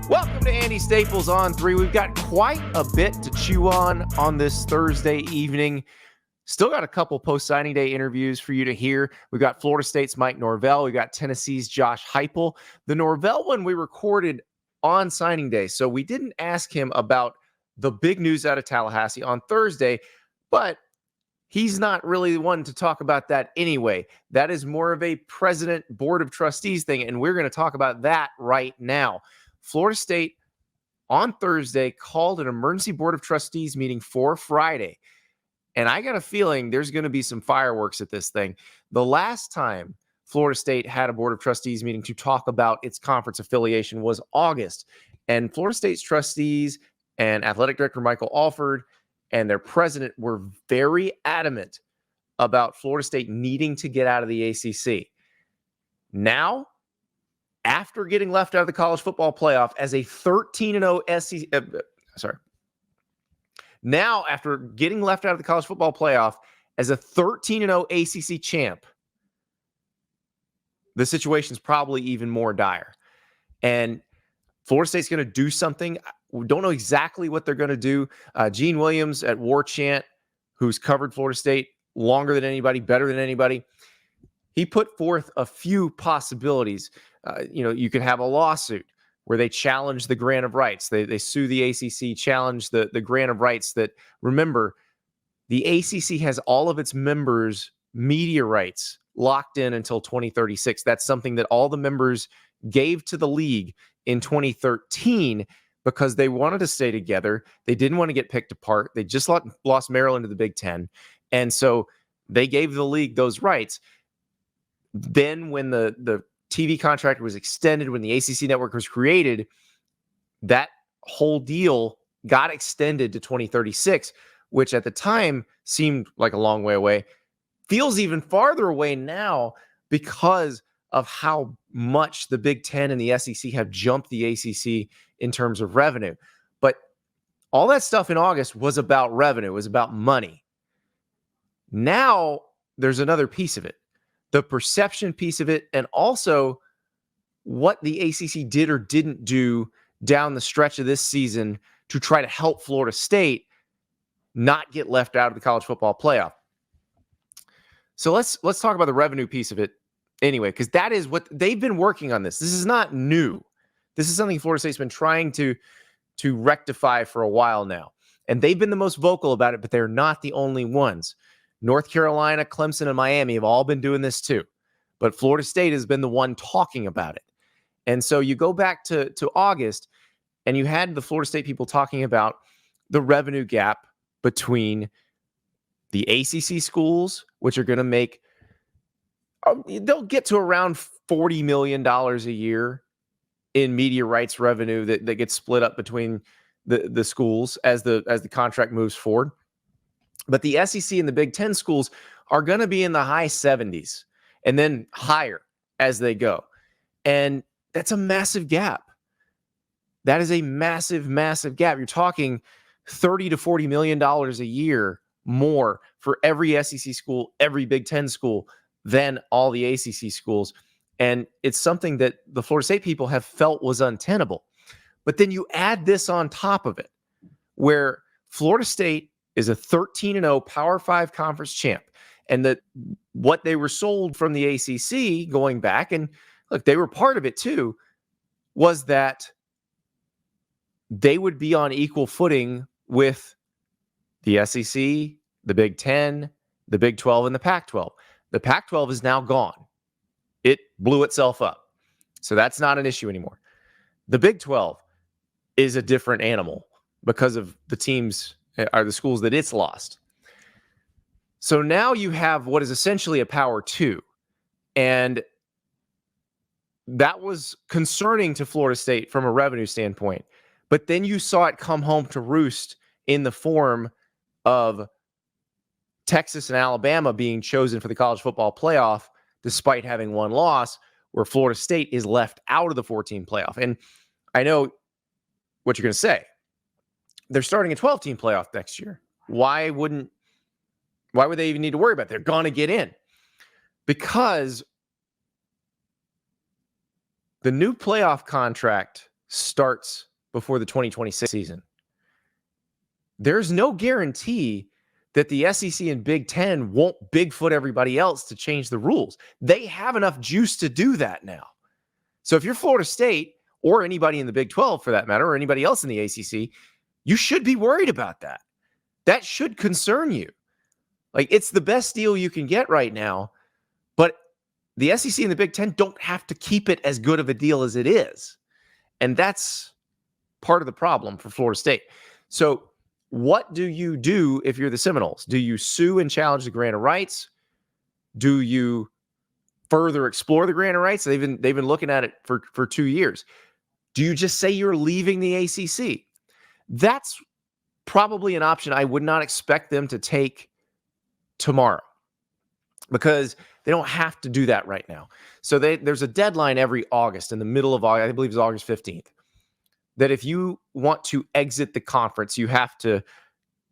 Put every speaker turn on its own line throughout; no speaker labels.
Welcome to Andy Staples On3. We've got quite a bit to chew on this Thursday evening. Still got a couple post-signing day interviews for you to hear. We've got Florida State's Mike Norvell. We've got Tennessee's Josh Heupel. The Norvell one we recorded on signing day, so we didn't ask him about the big news out of Tallahassee on Thursday, but he's not really the one to talk about that anyway. That is more of a president board of trustees thing, and we're going to talk about that right now. Florida State on Thursday called an emergency board of trustees meeting for Friday. And I got a feeling there's going to be some fireworks at this thing. The last time Florida State had a board of trustees meeting to talk about its conference affiliation was August. And Florida State's trustees and athletic director Michael Alford and their president were very adamant about Florida State needing to get out of the ACC. Now, after getting left out of the college football playoff as a 13-0 SEC, now after getting left out of the college football playoff as a 13-0 ACC champ, the situation's probably even more dire. And Florida State's going to do something. We don't know exactly what they're going to do. Gene Williams at War Chant, who's covered Florida State longer than anybody, better than anybody, he put forth a few possibilities. You could have a lawsuit where they challenge the grant of rights. They sue the ACC, challenge the grant of rights that, remember, the ACC has all of its members' media rights locked in until 2036. That's something that all the members gave to the league in 2013 because they wanted to stay together. They didn't want to get picked apart. They just lost Maryland to the Big Ten. And so they gave the league those rights. Then when the TV contract was extended, when the ACC network was created, that whole deal got extended to 2036, which at the time seemed like a long way away. Feels even farther away now because of how much the Big Ten and the SEC have jumped the ACC in terms of revenue. But all that stuff in August was about revenue, was about money. Now there's another piece of it. The perception piece of it, and also what the ACC did or didn't do down the stretch of this season to try to help Florida State not get left out of the college football playoff. So let's talk about the revenue piece of it anyway, because that is what they've been working on. This is not new. This is something Florida State's been trying to rectify for a while now. And they've been the most vocal about it, but they're not the only ones. North Carolina, Clemson, and Miami have all been doing this too. But Florida State has been the one talking about it. And so you go back to August, and you had the Florida State people talking about the revenue gap between the ACC schools, which are going to make, they'll get to around $40 million a year in media rights revenue that gets split up between the schools as the contract moves forward. But the SEC and the Big Ten schools are going to be in the high 70s and then higher as they go. And that's a massive gap. That is a massive, massive gap. You're talking $30 to $40 million a year more for every SEC school, every Big Ten school than all the ACC schools. And it's something that the Florida State people have felt was untenable. But then you add this on top of it, where Florida State is a 13-0 Power 5 conference champ. And that what they were sold from the ACC going back, and look, they were part of it too, was that they would be on equal footing with the SEC, the Big Ten, the Big 12, and the Pac-12. The Pac-12 is now gone. It blew itself up. So that's not an issue anymore. The Big 12 is a different animal because of the teams are the schools that it's lost. So now you have what is essentially a Power 2. And that was concerning to Florida State from a revenue standpoint. But then you saw it come home to roost in the form of Texas and Alabama being chosen for the college football playoff despite having one loss, where Florida State is left out of the 14 playoff. And I know what you're going to say. They're starting a 12-team playoff next year. Why would they even need to worry about it? They're going to get in. Because the new playoff contract starts before the 2026 season. There's no guarantee that the SEC and Big Ten won't Bigfoot everybody else to change the rules. They have enough juice to do that now. So if you're Florida State or anybody in the Big 12 for that matter, or anybody else in the ACC, you should be worried about that. That should concern you. Like, it's the best deal you can get right now, but the SEC and the Big Ten don't have to keep it as good of a deal as it is. And that's part of the problem for Florida State. So what do you do if you're the Seminoles? Do you sue and challenge the grant of rights? Do you further explore the grant of rights? They've been looking at it for 2 years. Do you just say you're leaving the ACC? That's probably an option I would not expect them to take tomorrow, because they don't have to do that right now. So there's a deadline every August, in the middle of August, I believe it's August 15th, that if you want to exit the conference, you have to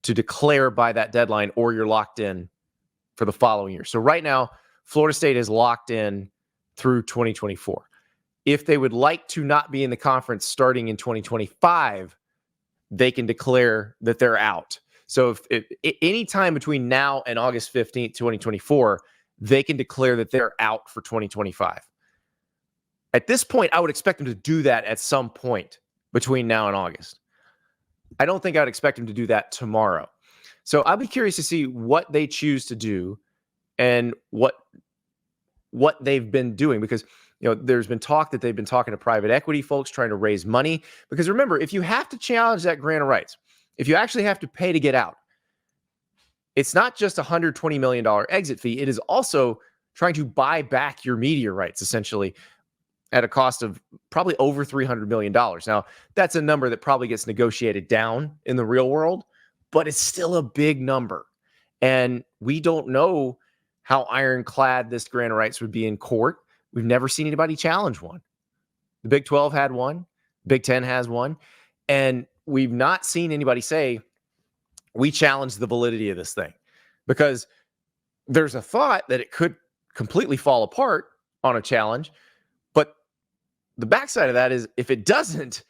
declare by that deadline, or you're locked in for the following year. So right now, Florida State is locked in through 2024. If they would like to not be in the conference starting in 2025, they can declare that they're out. So if any time between now and August 15th, 2024, they can declare that they're out for 2025. At this point, I would expect them to do that at some point between now and August. I don't think I would expect them to do that tomorrow. So I'll be curious to see what they choose to do and what they've been doing, because there's been talk that they've been talking to private equity folks trying to raise money. Because remember, if you have to challenge that grant of rights, if you actually have to pay to get out, it's not just a $120 million exit fee. It is also trying to buy back your media rights, essentially, at a cost of probably over $300 million. Now, that's a number that probably gets negotiated down in the real world, but it's still a big number. And we don't know how ironclad this grant of rights would be in court. We've never seen anybody challenge one. The Big 12 had one. Big 10 has one. And we've not seen anybody say, we challenge the validity of this thing, because there's a thought that it could completely fall apart on a challenge. But the backside of that is, if it doesn't,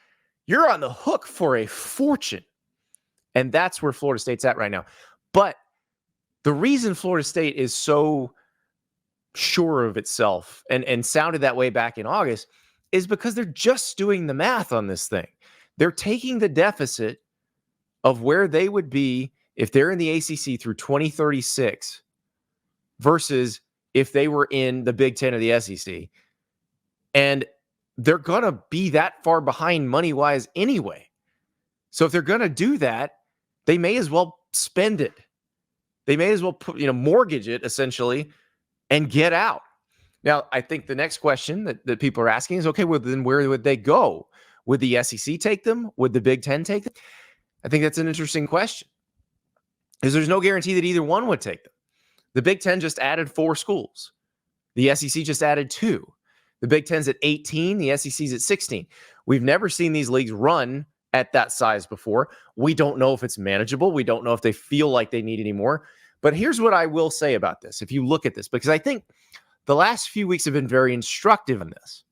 you're on the hook for a fortune. And that's where Florida State's at right now. But the reason Florida State is so sure of itself and sounded that way back in August is because they're just doing the math on this thing. They're taking the deficit of where they would be if they're in the ACC through 2036 versus if they were in the Big Ten or the SEC. And they're going to be that far behind money-wise anyway. So if they're going to do that, they may as well spend it. They may as well mortgage it, essentially, and get out. Now, I think the next question that people are asking is, okay, well, then where would they go? Would the SEC take them? Would the Big Ten take them? I think that's an interesting question, because there's no guarantee that either one would take them. The Big Ten just added 4 schools. The SEC just added 2. The Big Ten's at 18. The SEC's at 16. We've never seen these leagues run at that size before. We don't know if it's manageable. We don't know if they feel like they need any more. But here's what I will say about this. If you look at this, because I think the last few weeks have been very instructive in this.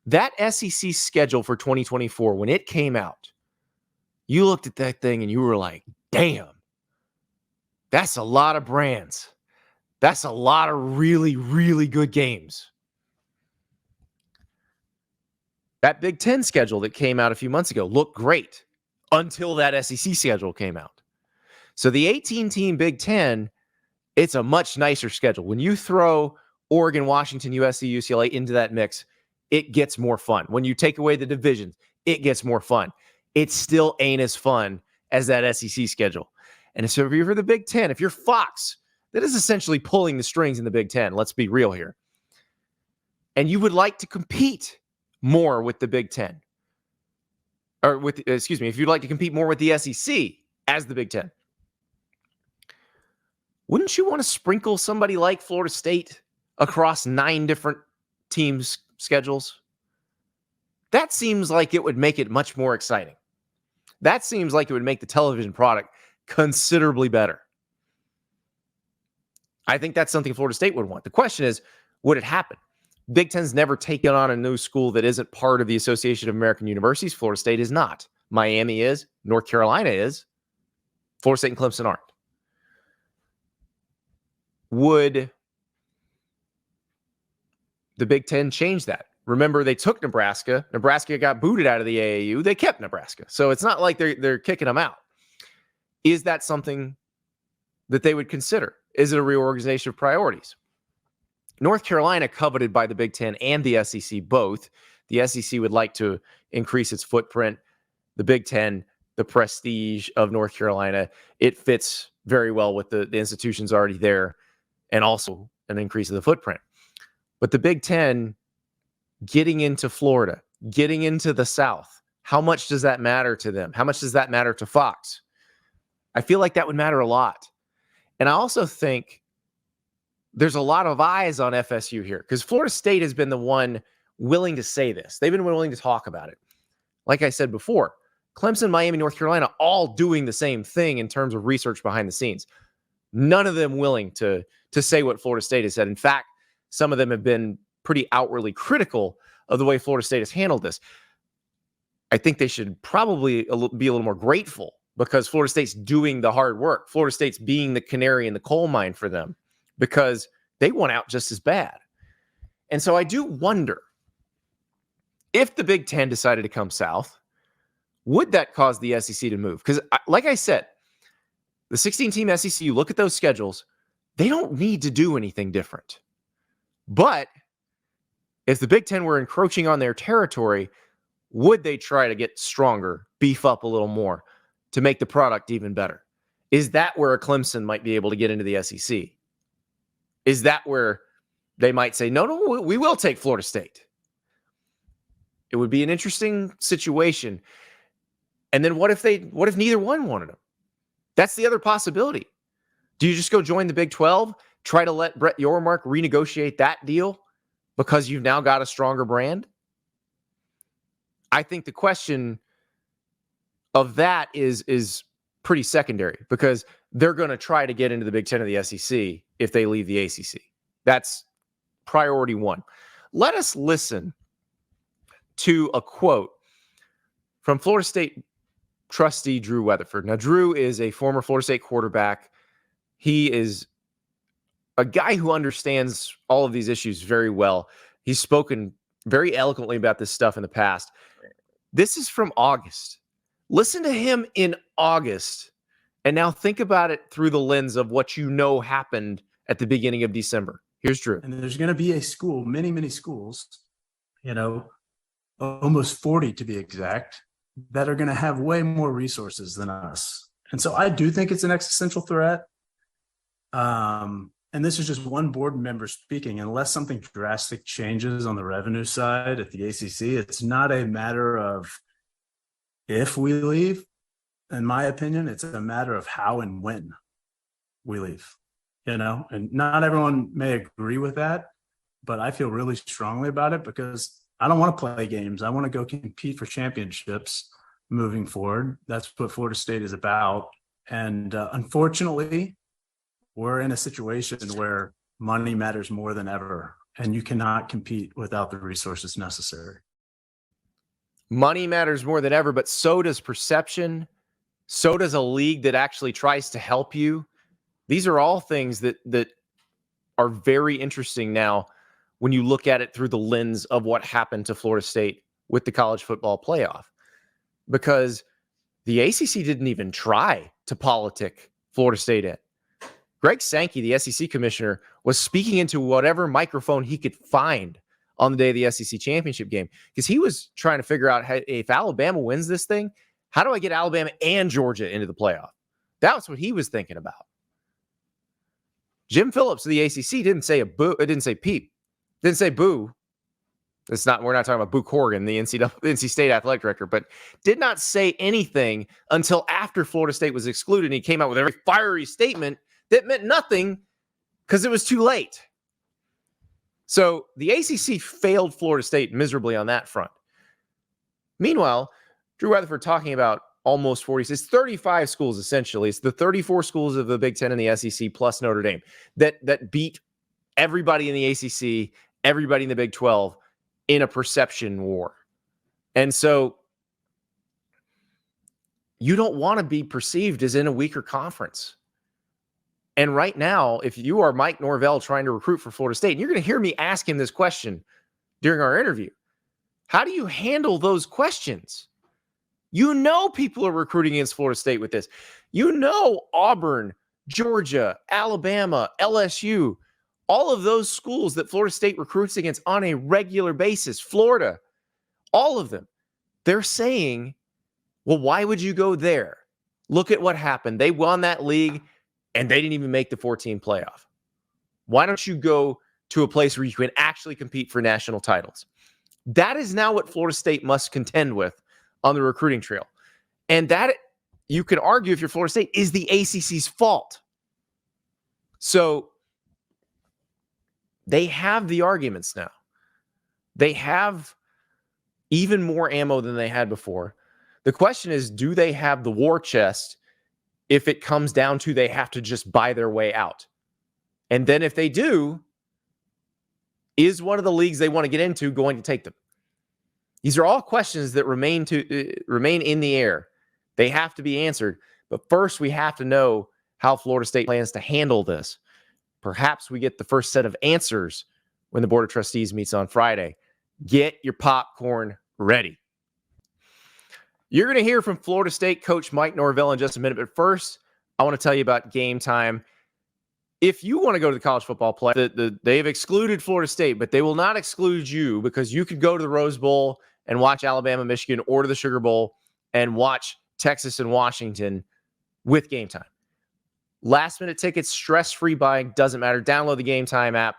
That SEC schedule for 2024, when it came out, you looked at that thing and you were like, damn, that's a lot of brands. That's a lot of really, really good games. That Big Ten schedule that came out a few months ago looked great until that SEC schedule came out. So the 18-team Big Ten, it's a much nicer schedule. When you throw Oregon, Washington, USC, UCLA into that mix, it gets more fun. When you take away the divisions, it gets more fun. It still ain't as fun as that SEC schedule. And so if you're for the Big Ten, if you're Fox, that is essentially pulling the strings in the Big Ten. Let's be real here. And you would like to compete more with the Big Ten. If you'd like to compete more with the SEC as the Big Ten. Wouldn't you want to sprinkle somebody like Florida State across 9 different teams' schedules? That seems like it would make it much more exciting. That seems like it would make the television product considerably better. I think that's something Florida State would want. The question is, would it happen? Big Ten's never taken on a new school that isn't part of the Association of American Universities. Florida State is not. Miami is. North Carolina is. Florida State and Clemson aren't. Would the Big Ten change that? Remember, they took Nebraska. Nebraska got booted out of the AAU. They kept Nebraska. So it's not like they're kicking them out. Is that something that they would consider? Is it a reorganization of priorities? North Carolina, coveted by the Big Ten and the SEC both. The SEC would like to increase its footprint. The Big Ten, the prestige of North Carolina, it fits very well with the institutions already there, and also an increase of the footprint. But the Big Ten getting into Florida, getting into the South, how much does that matter to them? How much does that matter to Fox? I feel like that would matter a lot. And I also think there's a lot of eyes on FSU here because Florida State has been the one willing to say this. They've been willing to talk about it. Like I said before, Clemson, Miami, North Carolina, all doing the same thing in terms of research behind the scenes. None of them willing to say what Florida State has said. In fact, some of them have been pretty outwardly critical of the way Florida State has handled this. I think they should probably be a little more grateful because Florida State's doing the hard work. Florida State's being the canary in the coal mine for them because they went out just as bad. And so I do wonder if the Big Ten decided to come south, would that cause the SEC to move? Because like I said, the 16-team SEC, you look at those schedules, they don't need to do anything different. But if the Big Ten were encroaching on their territory, would they try to get stronger, beef up a little more to make the product even better? Is that where a Clemson might be able to get into the SEC? Is that where they might say, no, we will take Florida State? It would be an interesting situation. And then what if neither one wanted them? That's the other possibility. Do you just go join the Big 12, try to let Brett Yormark renegotiate that deal because you've now got a stronger brand? I think the question of that is pretty secondary because they're going to try to get into the Big Ten of the SEC if they leave the ACC. That's priority one. Let us listen to a quote from Florida State trustee Drew Weatherford. Now, Drew is a former Florida State quarterback. He is a guy who understands all of these issues very well. He's spoken very eloquently about this stuff in the past. This is from August. Listen to him in August, and now think about it through the lens of what you know happened at the beginning of December. Here's Drew.
And there's going to be a school, many schools, almost 40 to be exact, that are going to have way more resources than us. And so I do think it's an existential threat. And this is just one board member speaking. Unless something drastic changes on the revenue side at the ACC, it's not a matter of if we leave. In my opinion, it's a matter of how and when we leave, and not everyone may agree with that, but I feel really strongly about it because I don't want to play games. I want to go compete for championships moving forward. That's what Florida State is about. And unfortunately, we're in a situation where money matters more than ever, and you cannot compete without the resources necessary.
Money matters more than ever, but so does perception. So does a league that actually tries to help you. These are all things that are very interesting now when you look at it through the lens of what happened to Florida State with the college football playoff. Because the ACC didn't even try to politic Florida State in. Greg Sankey, the SEC commissioner, was speaking into whatever microphone he could find on the day of the SEC championship game because he was trying to figure out, hey, if Alabama wins this thing, how do I get Alabama and Georgia into the playoff? That's what he was thinking about. Jim Phillips of the ACC didn't say a boo. It didn't say peep. Didn't say boo. We're not talking about Boo Corrigan, the NC State athletic director, but did not say anything until after Florida State was excluded. And he came out with a very fiery statement that meant nothing because it was too late. So the ACC failed Florida State miserably on that front. Meanwhile, Drew Weatherford talking about almost 40. It's 35 schools, essentially. It's the 34 schools of the Big Ten and the SEC plus Notre Dame that beat everybody in the ACC everybody in the Big 12 in a perception war. And so you don't want to be perceived as in a weaker conference. And right now, if you are Mike Norvell trying to recruit for Florida State, and you're going to hear me ask him this question during our interview, how do you handle those questions? You know people are recruiting against Florida State with this. You know Auburn, Georgia, Alabama, LSU, all of those schools that Florida State recruits against on a regular basis, Florida, all of them, they're saying, well, why would you go there? Look at what happened. They won that league, and they didn't even make the 14 playoff. Why don't you go to a place where you can actually compete for national titles? That is now what Florida State must contend with on the recruiting trail. And that, you can argue, if you're Florida State, is the ACC's fault. So they have the arguments now. They have even more ammo than they had before. The question is, do they have the war chest if it comes down to they have to just buy their way out? And then if they do, is one of the leagues they want to get into going to take them? These are all questions that remain in the air. They have to be answered. But first, we have to know how Florida State plans to handle this. Perhaps we get the first set of answers when the Board of Trustees meets on Friday. Get your popcorn ready. You're going to hear from Florida State coach Mike Norvell in just a minute. But first, I want to tell you about Game Time. If you want to go to the college football play, they've excluded Florida State, but they will not exclude you, because you could go to the Rose Bowl and watch Alabama, Michigan, or to the Sugar Bowl and watch Texas and Washington with Game Time. Last minute tickets, stress-free buying, doesn't matter. Download the Game Time app.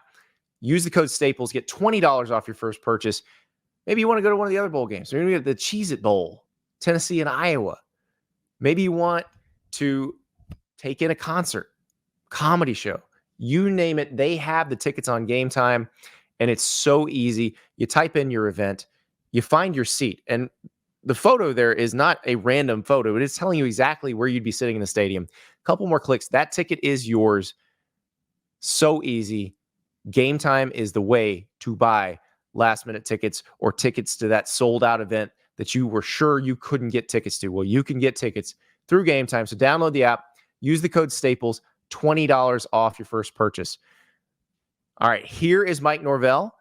Use the code Staples. Get $20 off your first purchase. Maybe you want to go to one of the other bowl games. Maybe the Cheez-It Bowl, Tennessee and Iowa. Maybe you want to take in a concert, comedy show, you name it. They have the tickets on Game Time, and it's so easy. You type in your event, you find your seat, and the photo there is not a random photo. It is telling you exactly where you'd be sitting in the stadium. A couple more clicks, that ticket is yours. So easy. Game Time is the way to buy last-minute tickets or tickets to that sold-out event that you were sure you couldn't get tickets to. Well, you can get tickets through Game Time. So download the app, use the code Staples, $20 off your first purchase. All right, here is Mike Norvell.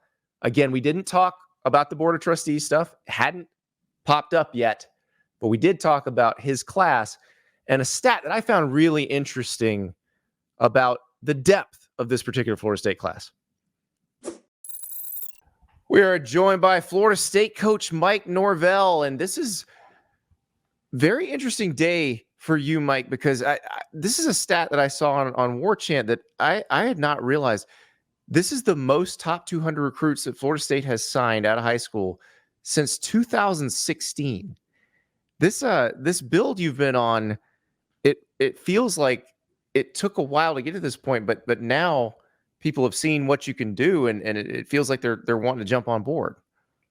Again, we didn't talk about the Board of Trustees stuff. It hadn't popped up yet, but we did talk about his class and a stat that I found really interesting about the depth of this particular Florida State class. We are joined by Florida State coach Mike Norvell, and this is a very interesting day for you, Mike, because this is a stat that I saw on War Chant that I had not realized. This is the most top 200 recruits that Florida State has signed out of high school since 2016. This build you've been on, it feels like it took a while to get to this point, but now people have seen what you can do, and it feels like they're wanting to jump on board.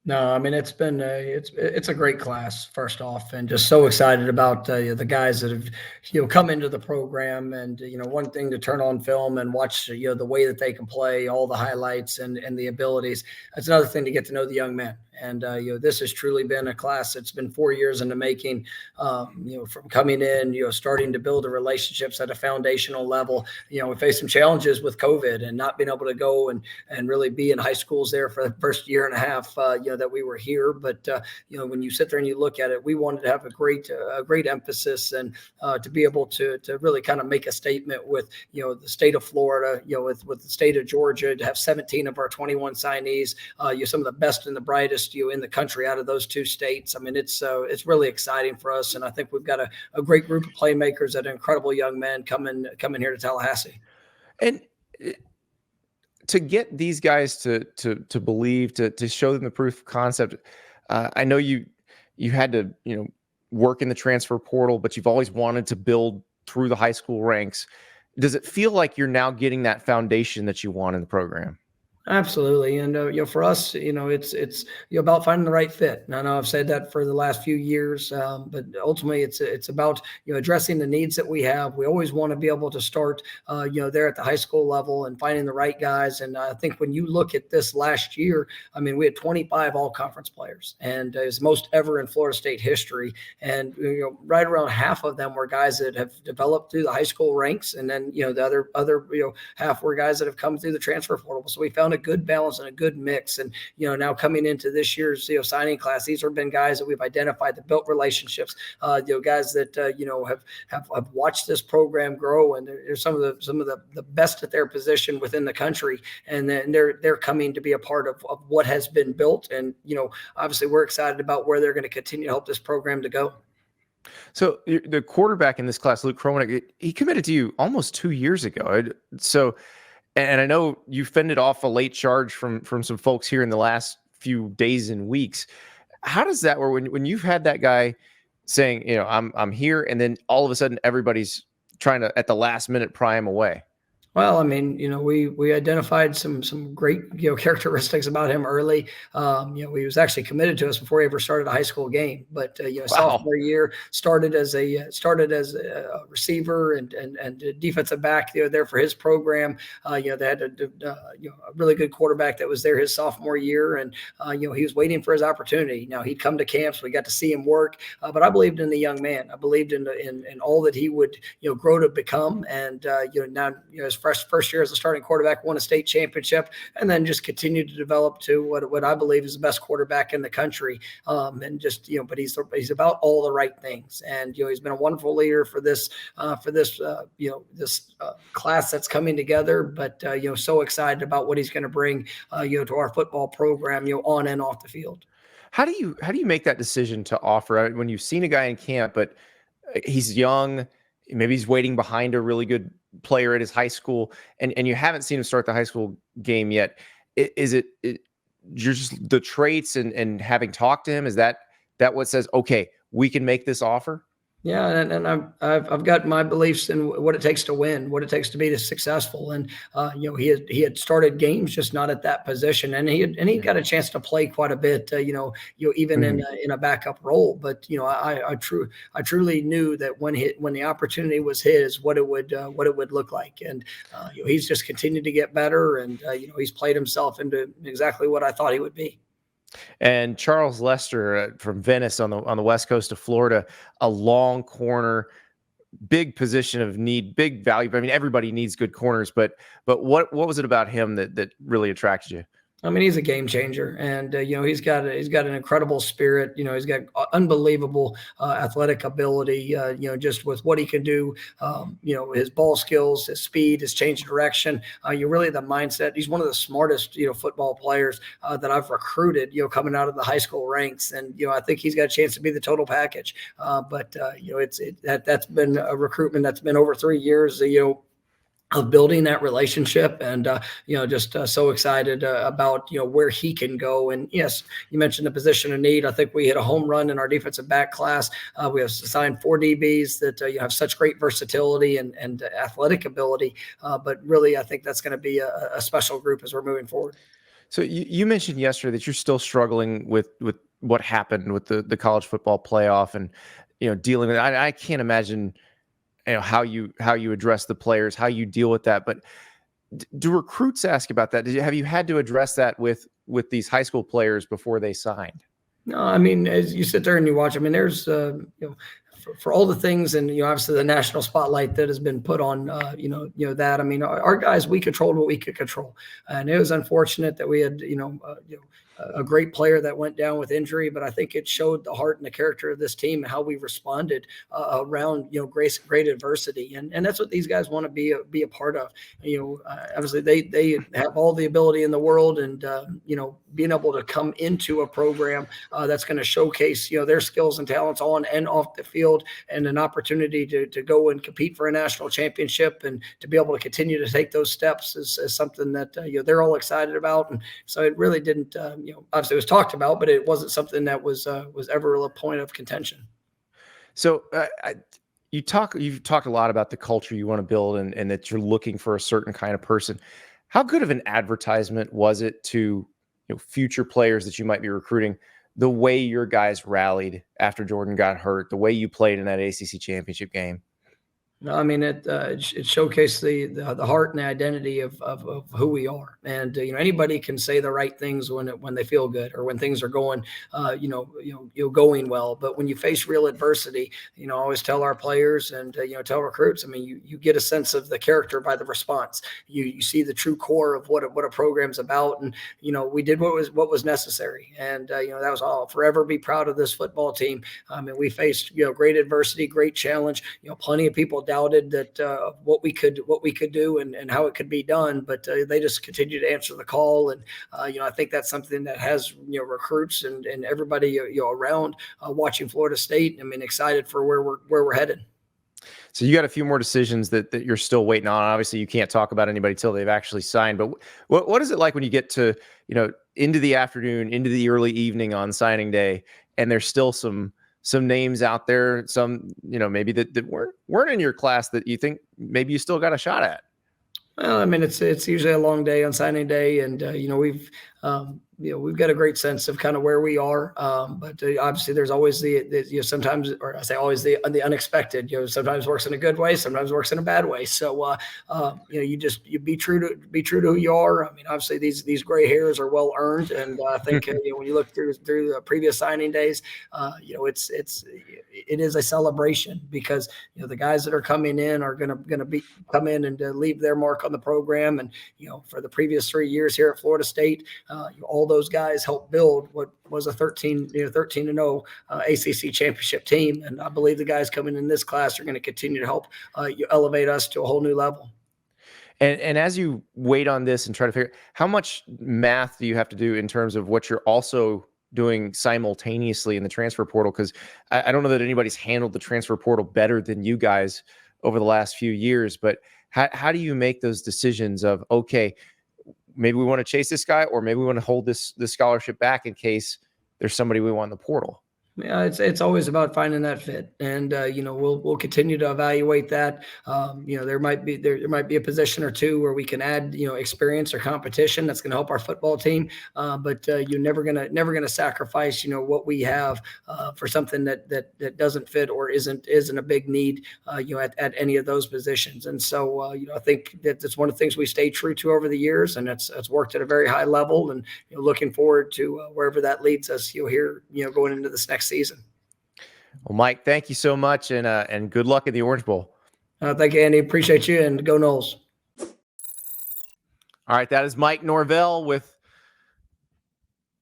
No, I mean, it's been it's a great class, first off, and just so excited about the guys that have come into the program. And one thing to turn on film and watch the way that they can play, all the highlights and the abilities. That's another thing to get to know the young men. And this has truly been a class that's been 4 years in the making. From coming in, starting to build the relationships at a foundational level. We faced some challenges with COVID and not being able to go and really be in high schools there for the first year and a half. That we were here, but when you sit there and you look at it, we wanted to have a great emphasis and to be able to really kind of make a statement with the state of Florida, with the state of Georgia, to have 17 of our 21 signees, some of the best and the brightest in the country out of those two states. I mean, it's really exciting for us, and I think we've got a great group of playmakers that are incredible young men coming here to Tallahassee.
And to get these guys to believe, to show them the proof of concept, I know you had to work in the transfer portal, but you've always wanted to build through the high school ranks. Does it feel like you're now getting that foundation that you want in the program?
Absolutely. And, for us, it's about finding the right fit. And I know I've said that for the last few years, but ultimately it's about, addressing the needs that we have. We always want to be able to start, there at the high school level and finding the right guys. And I think when you look at this last year, I mean, we had 25 all conference players, and it's most ever in Florida State history. And, right around half of them were guys that have developed through the high school ranks. And then, the other, half were guys that have come through the transfer portal. So we found a good balance and a good mix. And, now coming into this year's, signing class, these have been guys that we've identified that built relationships, guys that, have watched this program grow, and they're some of the best at their position within the country. And then they're coming to be a part of what has been built. And, obviously we're excited about where they're going to continue to help this program to go.
So the quarterback in this class, Luke Kroenig, he committed to you almost 2 years ago. So, and I know you fended off a late charge from some folks here in the last few days and weeks. How does that work when you've had that guy saying, I'm here, and then all of a sudden everybody's trying to at the last minute pry him away?
Well, I mean, we identified some great, characteristics about him early. He was actually committed to us before he ever started a high school game. But
Wow.
Sophomore year started as a receiver and defensive back. There for his program. They had a really good quarterback that was there his sophomore year, and he was waiting for his opportunity. Now he'd come to camps, we got to see him work, but I believed in the young man. I believed in all that he would grow to become, and now his first year as a starting quarterback, won a state championship, and then just continued to develop to what I believe is the best quarterback in the country. And just, but he's about all the right things. And, he's been a wonderful leader for this class that's coming together, but, so excited about what he's going to bring, to our football program, on and off the field.
How do you make that decision to offer when you've seen a guy in camp, but he's young, maybe he's waiting behind a really good player at his high school, and you haven't seen him start the high school game yet? Is it just the traits and having talked to him? Is that what says, okay, we can make this offer?
Yeah, and I've got my beliefs in what it takes to win, what it takes to be successful, and he had started games, just not at that position, and he got a chance to play quite a bit, even in a backup role. But I truly knew that when the opportunity was his, what it would look like, and he's just continued to get better, and he's played himself into exactly what I thought he would be.
And Charles Lester from Venice on the west coast of Florida, a long corner, big position of need, big value. I mean, everybody needs good corners, but what was it about him that really attracted you?
I mean, he's a game changer, and he's got an incredible spirit. He's got unbelievable athletic ability. Just with what he can do. His ball skills, his speed, his change of direction. You're really the mindset. He's one of the smartest football players that I've recruited. Coming out of the high school ranks, and I think he's got a chance to be the total package. But that's been a recruitment that's been over 3 years. Of building that relationship, and just so excited about where he can go. And yes, you mentioned the position of need. I think we hit a home run in our defensive back class. We have assigned 4 DBs that have such great versatility and athletic ability. But really, I think that's going to be a special group as we're moving forward.
So you mentioned yesterday that you're still struggling with what happened with the college football playoff, and dealing with it. I can't imagine how you address the players, how you deal with that. But do recruits ask about that? Have you had to address that with these high school players before they signed?
No, I mean, as you sit there and you watch, I mean, there's for all the things, and obviously the national spotlight that has been put on that. I mean, our guys, we controlled what we could control, and it was unfortunate that we had a great player that went down with injury, but I think it showed the heart and the character of this team and how we responded around great adversity, and that's what these guys want to be a part of. Obviously they have all the ability in the world, and being able to come into a program that's going to showcase their skills and talents on and off the field, and an opportunity to go and compete for a national championship, and to be able to continue to take those steps is something that they're all excited about. And so it really didn't obviously it was talked about, but it wasn't something that was ever a point of contention.
So you've talked a lot about the culture you want to build, and that you're looking for a certain kind of person. How good of an advertisement was it to future players that you might be recruiting, the way your guys rallied after Jordan got hurt, the way you played in that ACC championship game?
No, I mean it showcased the heart and the identity of who we are, and anybody can say the right things when they feel good or when things are going going well. But when you face real adversity, I always tell our players and tell recruits. I mean, you get a sense of the character by the response. You see the true core of what a program's about, and we did what was necessary, and that was all. Forever be proud of this football team. I mean, we faced great adversity, great challenge. Plenty of people doubted that what we could do and how it could be done, but they just continue to answer the call, and I think that's something that has recruits and everybody around watching Florida State. I mean, excited for where we're headed.
So you got a few more decisions that you're still waiting on. Obviously, you can't talk about anybody till they've actually signed. But what is it like when you get to into the afternoon, into the early evening on signing day, and there's still some names out there, some maybe that weren't in your class that you think maybe you still got a shot at?
Well, I mean, it's usually a long day on signing day, and we've got a great sense of kind of where we are. But obviously, there's always the sometimes, or I say always, the unexpected. Sometimes works in a good way, sometimes works in a bad way. So you be true to who you are. I mean, obviously these gray hairs are well earned, and I think when you look through the previous signing days, it is a celebration because the guys that are coming in are gonna come in and leave their mark on the program. And for the previous 3 years here at Florida State, all those guys helped build what was a 13-0 ACC championship team. And I believe the guys coming in this class are going to continue to help elevate us to a whole new level.
And as you wait on this and try to figure how much math do you have to do in terms of what you're also doing simultaneously in the transfer portal? Because I don't know that anybody's handled the transfer portal better than you guys over the last few years. But how do you make those decisions of, okay, maybe we want to chase this guy, or maybe we want to hold this scholarship back in case there's somebody we want in the portal?
Yeah, it's always about finding that fit, and we'll continue to evaluate that. There might be a position or two where we can add experience or competition that's going to help our football team, but you're never gonna sacrifice what we have for something that doesn't fit or isn't a big need at any of those positions. And so I think that's one of the things we stayed true to over the years, and it's worked at a very high level. And looking forward to wherever that leads us here going into this next season.
Well, Mike, thank you so much, and good luck at the Orange Bowl.
Thank you, Andy. Appreciate you, and go Noles.
All right, that is Mike Norvell with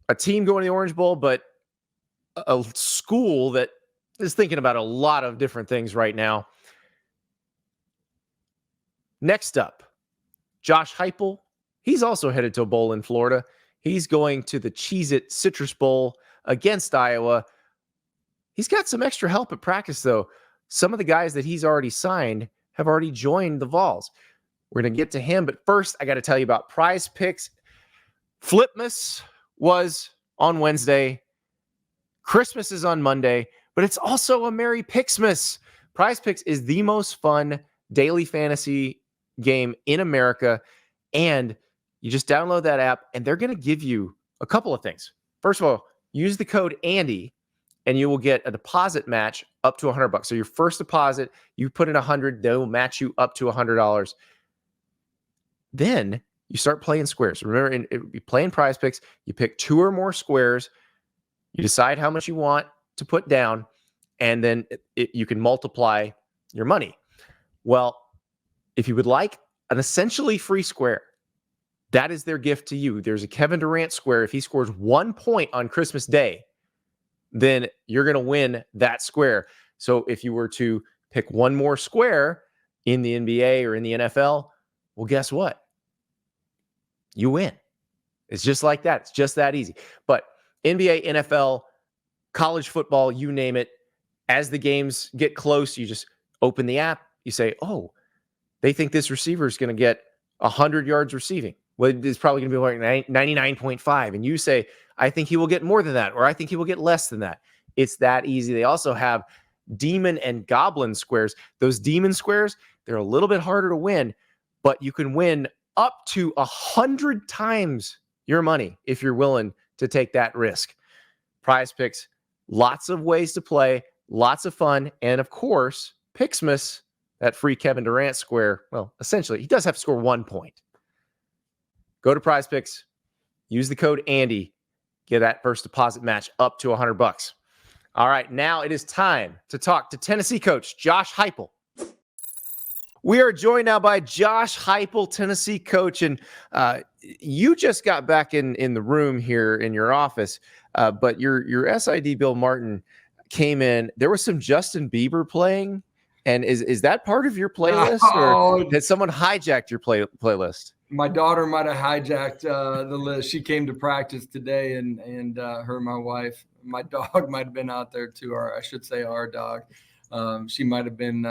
a team going to the Orange Bowl, but a school that is thinking about a lot of different things right now. Next up, Josh Heupel. He's also headed to a bowl in Florida. He's going to the Cheez-It Citrus Bowl against Iowa. He's got some extra help at practice, though. Some of the guys that he's already signed have already joined the Vols. We're going to get to him, but first, I got to tell you about Prize Picks. Flipmas was on Wednesday. Christmas is on Monday, but it's also a Merry Pixmas. Prize Picks is the most fun daily fantasy game in America, and you just download that app, and they're going to give you a couple of things. First of all, use the code Andy, and you will get a deposit match up to $100. So your first deposit, you put in $100, they'll match you up to $100. Then you start playing squares. Remember, you play in Prize Picks, you pick 2 or more squares, you decide how much you want to put down, and then you can multiply your money. Well, if you would like an essentially free square, that is their gift to you. There's a Kevin Durant square. If he scores 1 point on Christmas Day, then you're going to win that square. So if you were to pick one more square in the NBA or in the NFL, well, guess what? You win. It's just like that. It's just that easy. But NBA, NFL, college football, you name it, as the games get close, you just open the app. You say, oh, they think this receiver is going to get 100 yards receiving. Well, it's probably going to be like 99.5. And you say, I think he will get more than that, or I think he will get less than that. It's that easy. They also have demon and goblin squares. Those demon squares, they're a little bit harder to win, but you can win up to 100 times your money if you're willing to take that risk. Prize Picks, lots of ways to play, lots of fun, and of course, Pixmas, that free Kevin Durant square. Well, essentially, he does have to score 1 point. Go to Prize Picks, use the code Andy, get that first deposit match up to $100. All right, now it is time to talk to Tennessee coach Josh Heupel. We are joined now by Josh Heupel, Tennessee coach, and you just got back in the room here in your office, but your SID Bill Martin came in. There was some Justin Bieber playing, and is that part of your playlist, or did someone hijacked your playlist?
My daughter might have hijacked the list. She came to practice today, and her and my wife, my dog might have been out there too, or I should say our dog. She might have been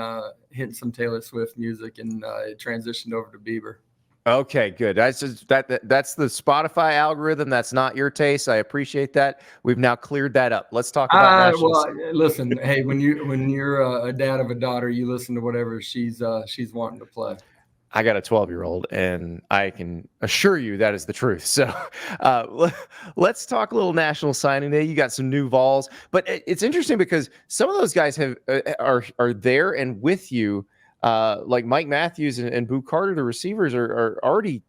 hitting some Taylor Swift music, and it transitioned over to Bieber. Okay, good. That's just, that's the Spotify algorithm. That's not your taste. I appreciate that. We've now cleared that up. Let's talk about
well, listen, hey, when you're a dad of a daughter, you listen to whatever she's wanting to play.
I got a 12-year-old, and I can assure you that is the truth. So let's talk a little National Signing Day. You got some new Vols, but it's interesting because some of those guys are there and with you. Like Mike Matthews and Boo Carter, the receivers, are already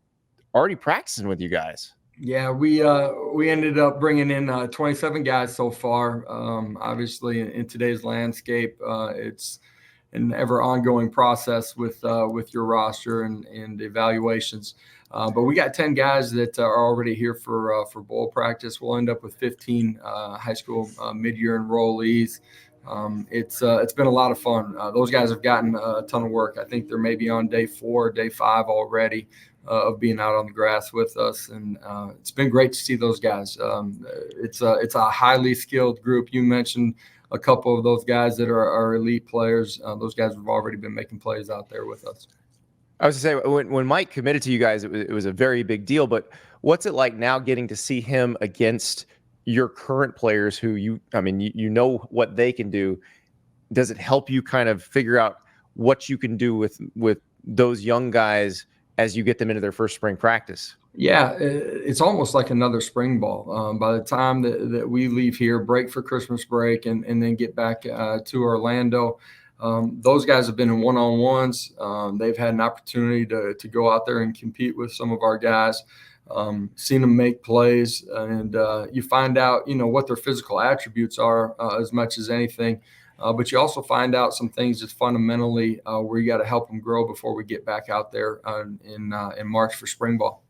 practicing with you guys.
Yeah, we ended up bringing in 27 guys so far. Obviously, in today's landscape, it's an ever ongoing process with your roster and evaluations. But we got 10 guys that are already here for bowl practice. We'll end up with 15 high school mid-year enrollees. It's been a lot of fun. Those guys have gotten a ton of work. I think they're maybe on day 4, day 5 already of being out on the grass with us, and it's been great to see those guys. It's a highly skilled group. You mentioned a couple of those guys that are elite players. Those guys have already been making plays out there with us.
I was going to say, when Mike committed to you guys, it was a very big deal. But what's it like now getting to see him against your current players who you know what they can do? Does it help you kind of figure out what you can do with those young guys as you get them into their first spring practice?
Yeah, it's almost like another spring ball. By the time that we leave here, break for Christmas break, and then get back to Orlando, those guys have been in one-on-ones. They've had an opportunity to go out there and compete with some of our guys. Seen them make plays, and you find out, what their physical attributes are as much as anything. But you also find out some things just fundamentally where you got to help them grow before we get back out there in March for spring ball.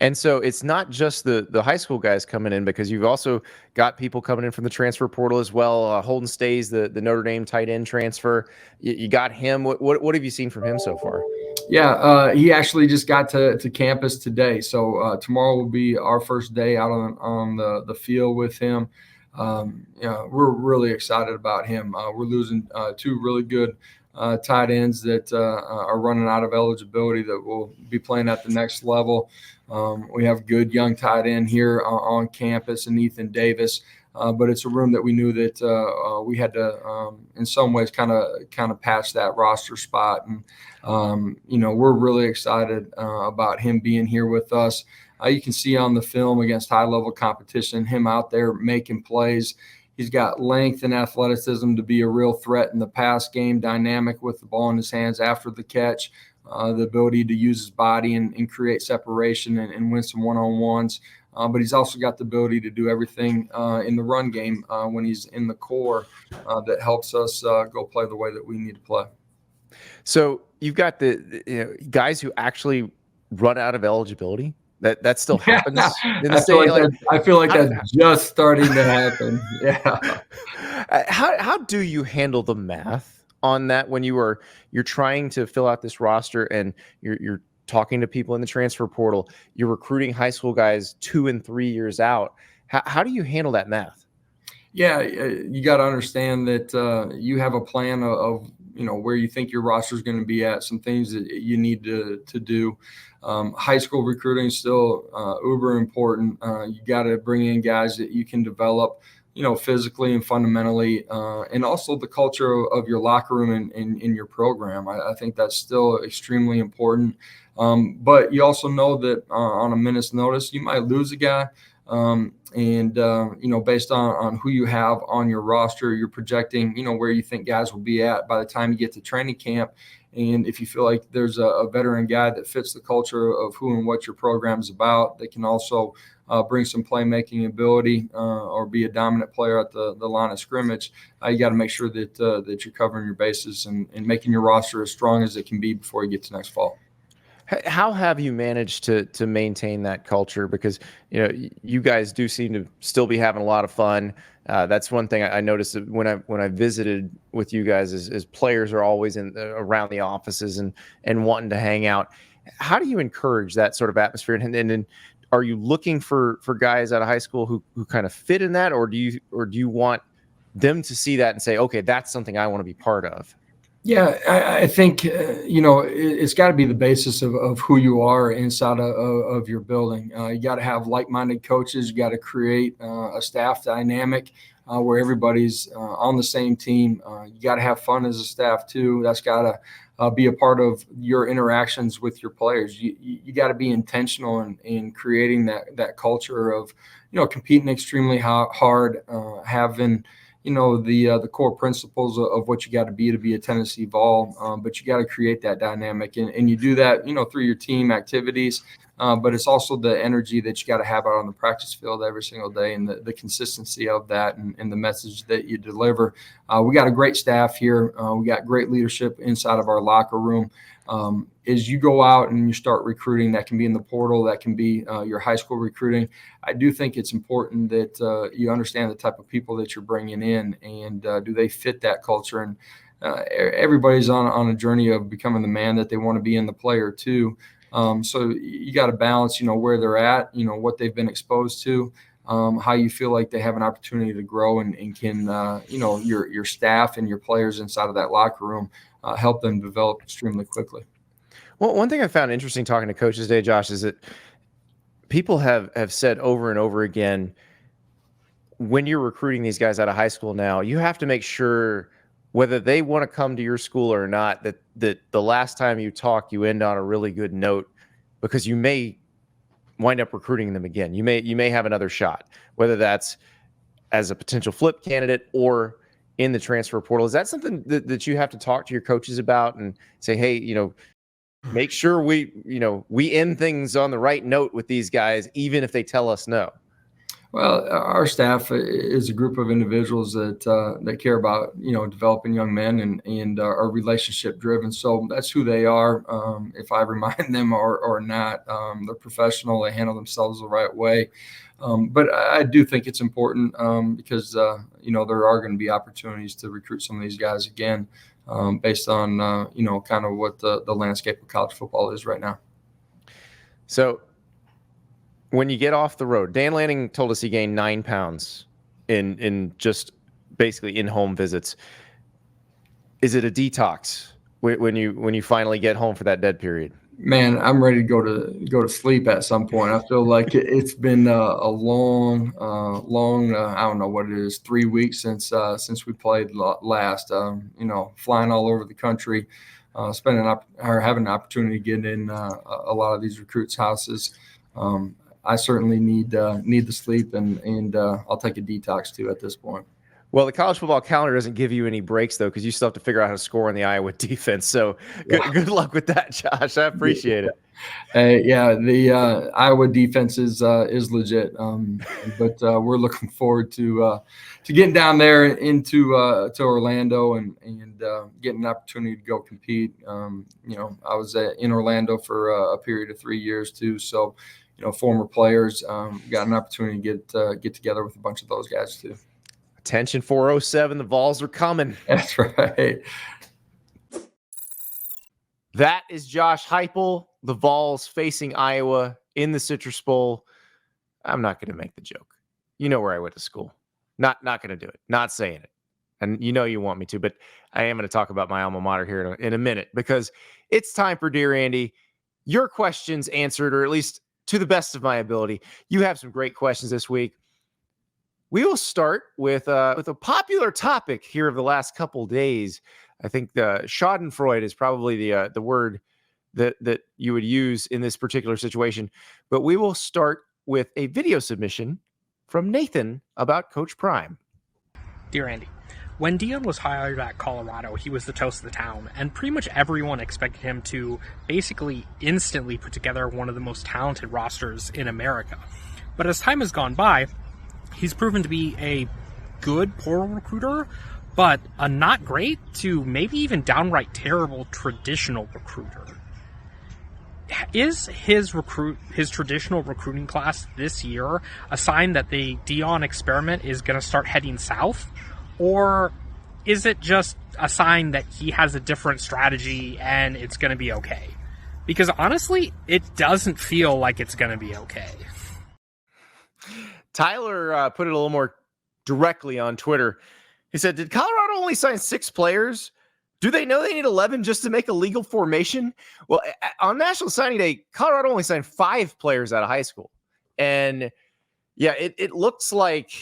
And so it's not just the high school guys coming in, because you've also got people coming in from the transfer portal as well. Holden Stays, the Notre Dame tight end transfer. You got him. What have you seen from him so far?
Yeah, he actually just got to campus today. So tomorrow will be our first day out on the field with him. We're really excited about him. We're losing 2 really good tight ends that are running out of eligibility that will be playing at the next level. We have good young tight end here on campus in Ethan Davis, but it's a room that we knew that we had to, in some ways, kind of patch that roster spot. And we're really excited about him being here with us. You can see on the film against high-level competition, him out there making plays. He's got length and athleticism to be a real threat in the pass game, dynamic with the ball in his hands after the catch, the ability to use his body and create separation and win some one-on-ones. But he's also got the ability to do everything in the run game when he's in the core that helps us go play the way that we need to play.
So you've got the guys who actually run out of eligibility. That still happens in the state.
I feel like that's just starting to happen. Yeah.
How do you handle the math on that when you're trying to fill out this roster and you're talking to people in the transfer portal, you're recruiting high school guys 2 and 3 years out? How do you handle that math?
Yeah, you got to understand that you have a plan of where you think your roster is going to be at, some things that you need to do. High school recruiting is still uber important. You got to bring in guys that you can develop, physically and fundamentally, and also the culture of your locker room and in your program. I think that's still extremely important.
But you also know that on a minute's notice, you might lose a guy. Based on who you have on your roster, you're projecting, where you think guys will be at by the time you get to training camp. And if you feel like there's a veteran guy that fits the culture of who and what your program is about, that can also bring some playmaking ability or be a dominant player at the line of scrimmage, you got to make sure that you're covering your bases and making your roster as strong as it can be before you get to next fall.
How have you managed to maintain that culture? Because you guys do seem to still be having a lot of fun. That's one thing I noticed when I visited with you guys is players are always around the offices and wanting to hang out. How do you encourage that sort of atmosphere? And are you looking for guys out of high school who kind of fit in that, or do you want them to see that and say, okay, that's something I want to be part of?
Yeah, I think, it's got to be the basis of who you are inside of your building. You got to have like-minded coaches. You got to create a staff dynamic where everybody's on the same team. You got to have fun as a staff too. That's got to be a part of your interactions with your players. You got to be intentional in creating that culture of, competing extremely hard, having the core principles of what you got to be a Tennessee Vol, but you got to create that dynamic, and you do that, through your team activities. But it's also the energy that you got to have out on the practice field every single day, and the consistency of that, and the message that you deliver. We got a great staff here. We got great leadership inside of our locker room. As you go out and you start recruiting, that can be in the portal, that can be your high school recruiting. I do think it's important that you understand the type of people that you're bringing in, and do they fit that culture. And everybody's on a journey of becoming the man that they want to be in the player too. So you got to balance, where they're at, what they've been exposed to, how you feel like they have an opportunity to grow, and can, your staff and your players inside of that locker room help them develop extremely quickly.
Well, one thing I found interesting talking to coaches today, Josh, is that people have said over and over again, when you're recruiting these guys out of high school now, you have to make sure whether they want to come to your school or not, that the last time you talk, you end on a really good note, because you may wind up recruiting them again. You may have another shot, whether that's as a potential flip candidate or in the transfer portal. Is that something that you have to talk to your coaches about and say, hey, make sure we end things on the right note with these guys, even if they tell us no?
Well, our staff is a group of individuals that care about, developing young men and are relationship driven. So that's who they are. If I remind them or not, they're professional. They handle themselves the right way. But I do think it's important because, there are going to be opportunities to recruit some of these guys again based on, kind of what the landscape of college football is right now.
So when you get off the road, Dan Lanning told us he gained 9 pounds in just basically in-home visits. Is it a detox when you finally get home for that dead period?
Man, I'm ready to go to sleep at some point. I feel like it's been a long, I don't know what it is, 3 weeks since we played last. Flying all over the country, having an opportunity to get in a lot of these recruits' houses. I certainly need the sleep, and I'll take a detox too at this point.
Well, the college football calendar doesn't give you any breaks, though, because you still have to figure out how to score on the Iowa defense. So good luck with that, Josh. I appreciate it.
The Iowa defense is legit, but we're looking forward to getting down there into to Orlando and getting an opportunity to go compete. I was in Orlando for a period of 3 years too, so former players got an opportunity to get together with a bunch of those guys too.
Attention 407, the Vols are coming.
That's right.
That is Josh Heupel, the Vols facing Iowa in the Citrus Bowl. I'm not going to make the joke. You know where I went to school. Not going to do it. Not saying it. And you want me to, but I am going to talk about my alma mater here in a minute, because it's time for Dear Andy. Your questions answered, or at least to the best of my ability. You have some great questions this week. We will start with a popular topic here of the last couple days. I think the Schadenfreude is probably the word that you would use in this particular situation. But we will start with a video submission from Nathan about Coach Prime.
Dear Andy, when Deion was hired at Colorado, he was the toast of the town, and pretty much everyone expected him to basically instantly put together one of the most talented rosters in America. But as time has gone by, he's proven to be a good portal recruiter, but a not great to maybe even downright terrible traditional recruiter. Is his traditional recruiting class this year a sign that the Deion experiment is going to start heading south? Or is it just a sign that he has a different strategy and it's going to be okay? Because honestly, it doesn't feel like it's going to be okay.
Tyler put it a little more directly on Twitter. He said, did Colorado only sign 6 players? Do they know they need 11 just to make a legal formation? Well, on National Signing Day, Colorado only signed 5 players out of high school. And yeah, it looks like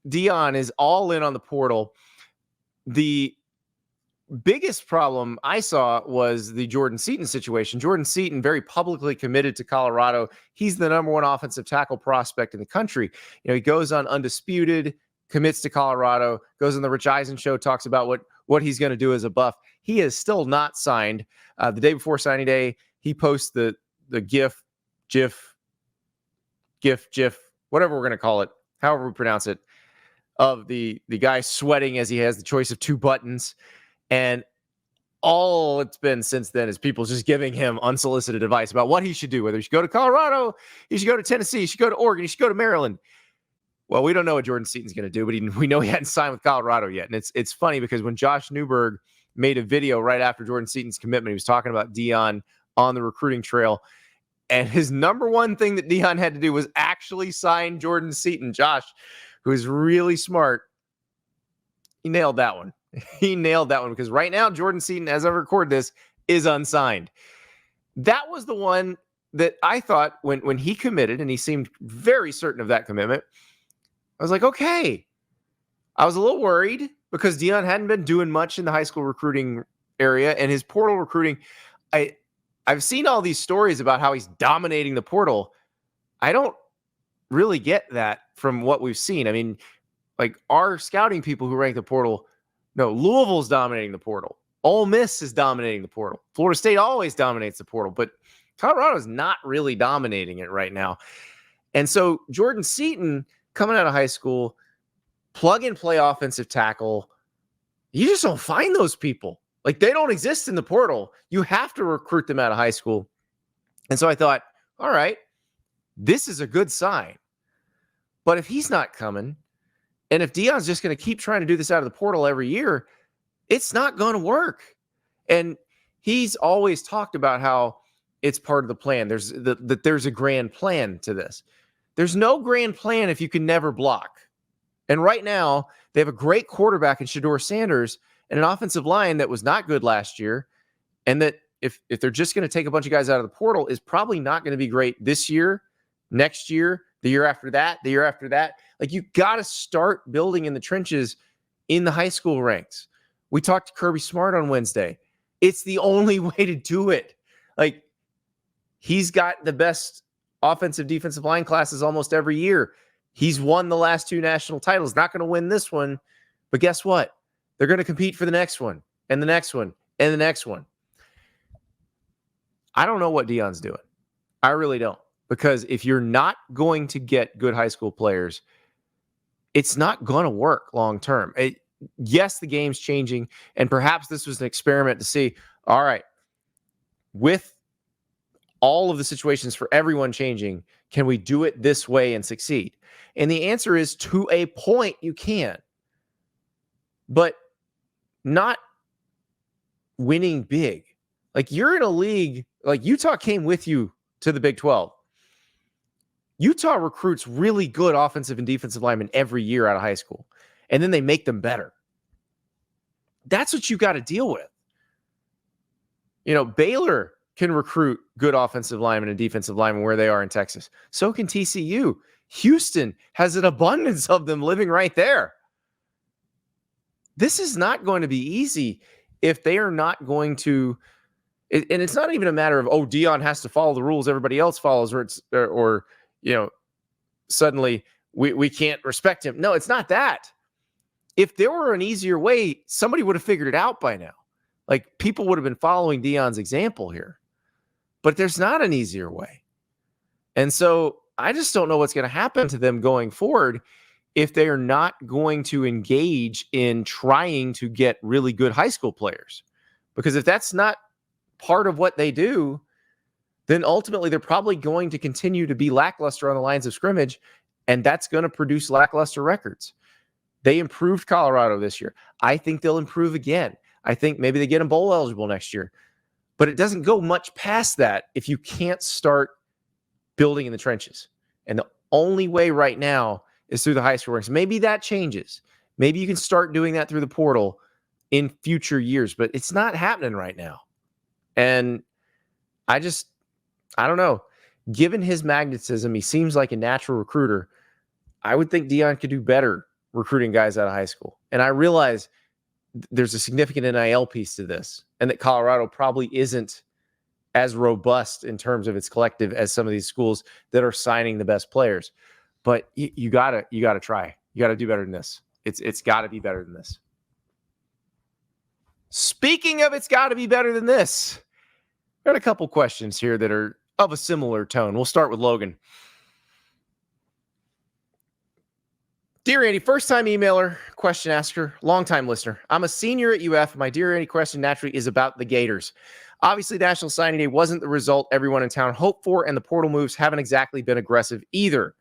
Deion is all in on the portal. The biggest problem I saw was the Jordan Seaton situation. Jordan Seaton very publicly committed to Colorado. He's the number 1 offensive tackle prospect in the country. You know, he goes on undisputed, commits to Colorado, goes on the Rich Eisen show, talks about what he's going to do as a Buff. He is still not signed. The day before signing day, he posts the GIF, whatever we're going to call it, however we pronounce it, of the guy sweating as he has the choice of 2 buttons. And all it's been since then is people just giving him unsolicited advice about what he should do, whether he should go to Colorado, he should go to Tennessee, he should go to Oregon, he should go to Maryland. Well, we don't know what Jordan Seaton's going to do, but we know he hadn't signed with Colorado yet. And it's funny because when Josh Newberg made a video right after Jordan Seaton's commitment, he was talking about Deion on the recruiting trail. And his number 1 thing that Deion had to do was actually sign Jordan Seaton. Josh, who is really smart, he nailed that one. He nailed that one because right now, Jordan Seaton, as I record this, is unsigned. That was the one that I thought when he committed, and he seemed very certain of that commitment, I was like, okay. I was a little worried because Deion hadn't been doing much in the high school recruiting area, and his portal recruiting, I've seen all these stories about how he's dominating the portal. I don't really get that from what we've seen. I mean, like our scouting people who rank the portal, no, Louisville's dominating the portal. Ole Miss is dominating the portal. Florida State always dominates the portal, but Colorado's not really dominating it right now. And so Jordan Seaton coming out of high school, plug and play offensive tackle, you just don't find those people. Like they don't exist in the portal. You have to recruit them out of high school. And so I thought, all right, this is a good sign. But if he's not coming, and if Deion's just going to keep trying to do this out of the portal every year, it's not going to work. And he's always talked about how it's part of the plan. There's a grand plan to this. There's no grand plan if you can never block. And right now, they have a great quarterback in Shedeur Sanders and an offensive line that was not good last year. And that if they're just going to take a bunch of guys out of the portal, is probably not going to be great this year, next year, the year after that, the year after that. Like you got to start building in the trenches in the high school ranks. We talked to Kirby Smart on Wednesday. It's the only way to do it. Like he's got the best offensive defensive line classes almost every year. He's won the last 2 national titles. Not going to win this one, but guess what? They're going to compete for the next one and the next one and the next one. I don't know what Deion's doing. I really don't. Because if you're not going to get good high school players, it's not going to work long term. Yes, the game's changing, and perhaps this was an experiment to see, all right, with all of the situations for everyone changing, can we do it this way and succeed? And the answer is, to a point, you can. But not winning big. Like you're in a league, like Utah came with you to the Big 12. Utah recruits really good offensive and defensive linemen every year out of high school, and then they make them better. That's what you got to deal with. You know, Baylor can recruit good offensive linemen and defensive linemen where they are in Texas. So can TCU. Houston has an abundance of them living right there. This is not going to be easy if they are not going to And it's not even a matter of, oh, Deion has to follow the rules everybody else follows, or suddenly we can't respect him. No, it's not that. If there were an easier way, somebody would have figured it out by now. Like, people would have been following Deion's example here. But there's not an easier way. And so I just don't know what's going to happen to them going forward if they are not going to engage in trying to get really good high school players. Because if that's not part of what they do, then ultimately they're probably going to continue to be lackluster on the lines of scrimmage, and that's going to produce lackluster records. They improved Colorado this year. I think they'll improve again. I think maybe they get them bowl eligible next year. But it doesn't go much past that if you can't start building in the trenches. And the only way right now is through the high school ranks. Maybe that changes. Maybe you can start doing that through the portal in future years, but it's not happening right now. And I don't know. Given his magnetism, he seems like a natural recruiter. I would think Deion could do better recruiting guys out of high school. And I realize there's a significant NIL piece to this, and that Colorado probably isn't as robust in terms of its collective as some of these schools that are signing the best players. But you gotta try. You gotta do better than this. It's gotta be better than this. Speaking of, it's gotta be better than this. Got a couple questions here that are of a similar tone. We'll start with Logan. Dear Andy, first-time emailer, question asker, long-time listener. I'm a senior at UF. My Dear Andy question naturally is about the Gators. Obviously, National Signing Day wasn't the result everyone in town hoped for, and the portal moves haven't exactly been aggressive either.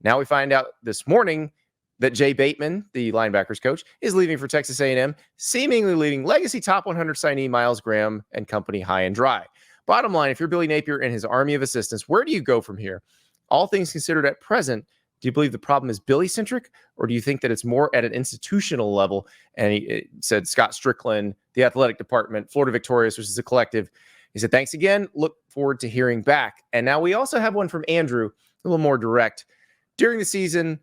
Now we find out this morning that Jay Bateman, the linebackers coach, is leaving for Texas A&M, seemingly leaving legacy top 100 signee Miles Graham and company high and dry. Bottom line, if you're Billy Napier and his army of assistants, where do you go from here? All things considered at present, do you believe the problem is Billy-centric, or do you think that it's more at an institutional level? And he said Scott Strickland, the athletic department, Florida Victorious, which is a collective. He said, thanks again. Look forward to hearing back. And now we also have one from Andrew, a little more direct. During the season,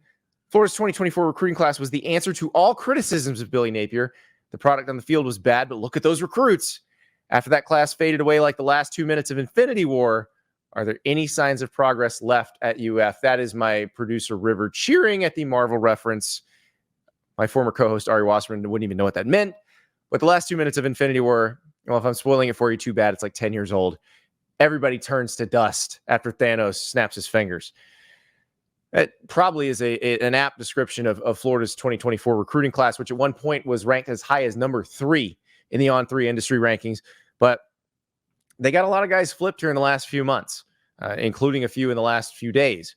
Florida's 2024 recruiting class was the answer to all criticisms of Billy Napier. The product on the field was bad, but look at those recruits. After that class faded away like the last 2 minutes of Infinity War, are there any signs of progress left at UF? That is my producer, River, cheering at the Marvel reference. My former co-host, Ari Wasserman, wouldn't even know what that meant. But the last 2 minutes of Infinity War, well, if I'm spoiling it for you, too bad. It's like 10 years old. Everybody turns to dust after Thanos snaps his fingers. That probably is an apt description of Florida's 2024 recruiting class, which at one point was ranked as high as number 3 in the On3 industry rankings. But they got a lot of guys flipped here in the last few months, including a few in the last few days.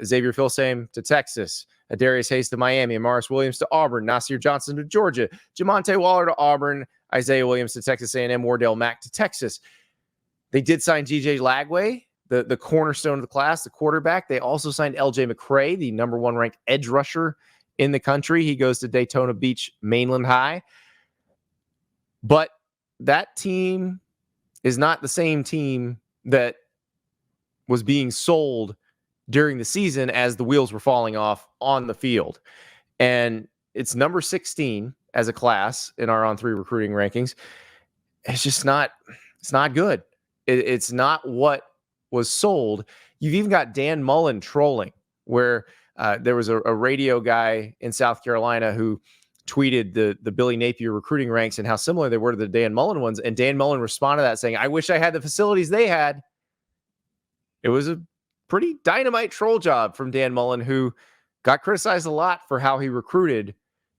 Xavier Filsame to Texas, Darius Hayes to Miami, Amaris Williams to Auburn, Nasir Johnson to Georgia, Jamonte Waller to Auburn, Isaiah Williams to Texas A&M, Wardell Mack to Texas. They did sign G.J. Lagway, the cornerstone of the class, the quarterback. They also signed L.J. McCray, the number 1 ranked edge rusher in the country. He goes to Daytona Beach Mainland High. But that team is not the same team that was being sold during the season as the wheels were falling off on the field. And it's number 16 as a class in our On3 recruiting rankings. It's just not, it's not good. It's not what was sold. You've even got Dan Mullen trolling, where there was a radio guy in South Carolina who tweeted the Billy Napier recruiting ranks and how similar they were to the Dan Mullen ones. And Dan Mullen responded to that saying, I wish I had the facilities they had. It was a pretty dynamite troll job from Dan Mullen, who got criticized a lot for how he recruited.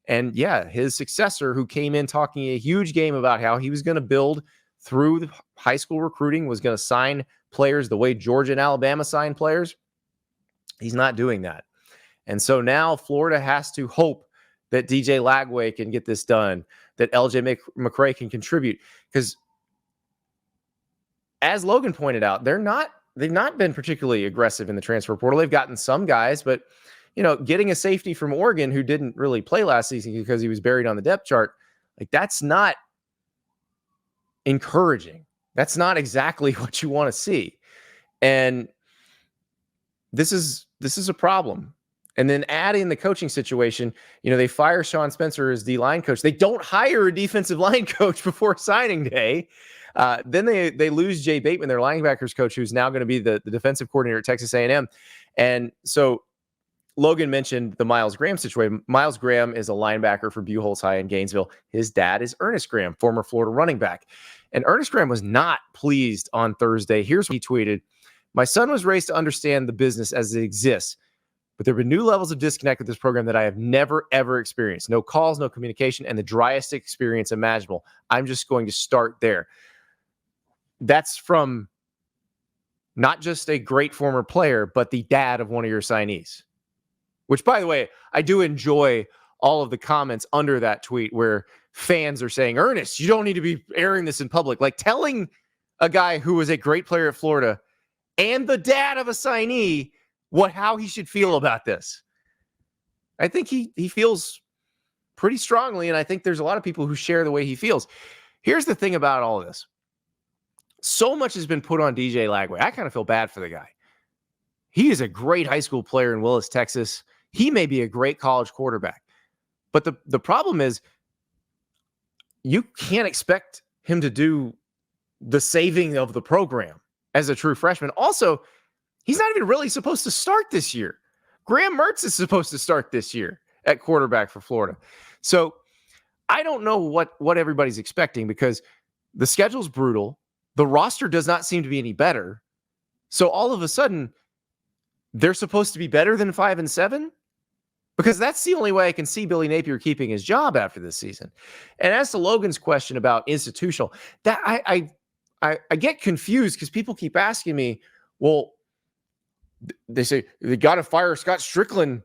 And yeah, his successor, who came in talking a huge game about how he was going to build through the high school recruiting, was going to sign players the way Georgia and Alabama signed players. He's not doing that. And so now Florida has to hope that DJ Lagway can get this done, that LJ McCray can contribute. Because as Logan pointed out, they've not been particularly aggressive in the transfer portal. They've gotten some guys, but getting a safety from Oregon who didn't really play last season because he was buried on the depth chart, like, that's not encouraging. That's not exactly what you want to see. And this is a problem. And then add in the coaching situation. They fire Sean Spencer as D-line coach. They don't hire a defensive line coach before signing day. Then they lose Jay Bateman, their linebackers coach, who's now going to be the defensive coordinator at Texas A&M. And so Logan mentioned the Miles Graham situation. Miles Graham is a linebacker for Buchholz High in Gainesville. His dad is Ernest Graham, former Florida running back. And Ernest Graham was not pleased on Thursday. Here's what he tweeted. My son was raised to understand the business as it exists, but there have been new levels of disconnect with this program that I have never, ever experienced. No calls, no communication, and the driest experience imaginable. I'm just going to start there. That's from not just a great former player, but the dad of one of your signees. Which, by the way, I do enjoy all of the comments under that tweet where fans are saying, Ernest, you don't need to be airing this in public. Like telling a guy who was a great player at Florida and the dad of a signee how he should feel about this. I think he feels pretty strongly, and I think there's a lot of people who share the way he feels. Here's the thing about all of this. So much has been put on DJ Lagway. I kind of feel bad for the guy. He is a great high school player in Willis, Texas. He may be a great college quarterback. But the problem is you can't expect him to do the saving of the program as a true freshman. Also, he's not even really supposed to start this year. Graham Mertz is supposed to start this year at quarterback for Florida. So I don't know what everybody's expecting because the schedule's brutal. The roster does not seem to be any better. So all of a sudden, they're supposed to be better than 5-7? Because that's the only way I can see Billy Napier keeping his job after this season. And as to Logan's question about institutional, that I get confused because people keep asking me, well, they say they got to fire Scott Strickland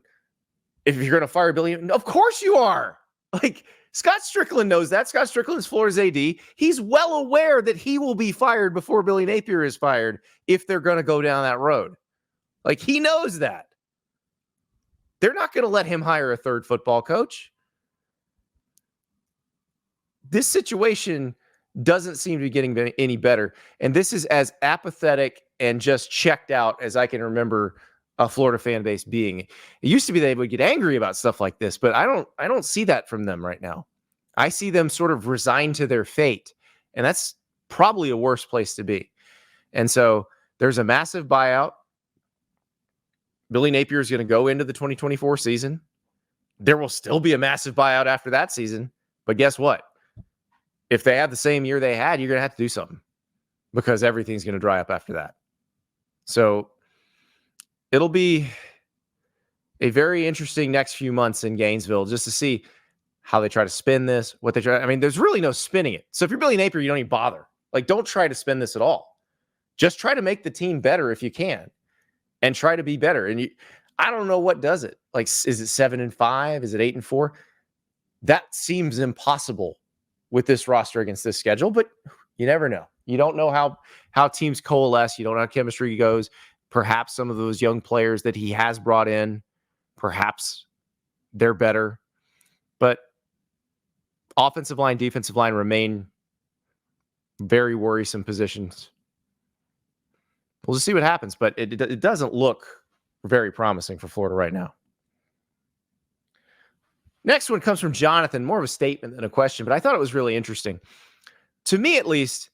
if you're going to fire Billy. Of course you are. Like Scott Strickland knows that. Scott Strickland is Florida's AD. He's well aware that he will be fired before Billy Napier is fired if they're going to go down that road. Like he knows that. They're not going to let him hire a third football coach. This situation doesn't seem to be getting any better. And this is as apathetic and just checked out as I can remember a Florida fan base being. It used to be they would get angry about stuff like this, but I don't see that from them right now. I see them sort of resigned to their fate. And that's probably a worse place to be. And so there's a massive buyout. Billy Napier is going to go into the 2024 season. There will still be a massive buyout after that season. But guess what? If they have the same year they had, you're going to have to do something because everything's going to dry up after that. So it'll be a very interesting next few months in Gainesville just to see how they try to spin this, what they try. I mean, there's really no spinning it. So if you're Billy Napier, you don't even bother. Like, don't try to spin this at all. Just try to make the team better if you can. And try to be better. And I don't know what does it. Like, is it 7-5? Is it 8-4? That seems impossible with this roster against this schedule, but you never know. You don't know how teams coalesce. You don't know how chemistry goes. Perhaps some of those young players that he has brought in, perhaps they're better. But offensive line, defensive line remain very worrisome positions. We'll just see what happens, but it doesn't look very promising for Florida right now. Next one comes from Jonathan, more of a statement than a question, but I thought it was really interesting. To me, at least,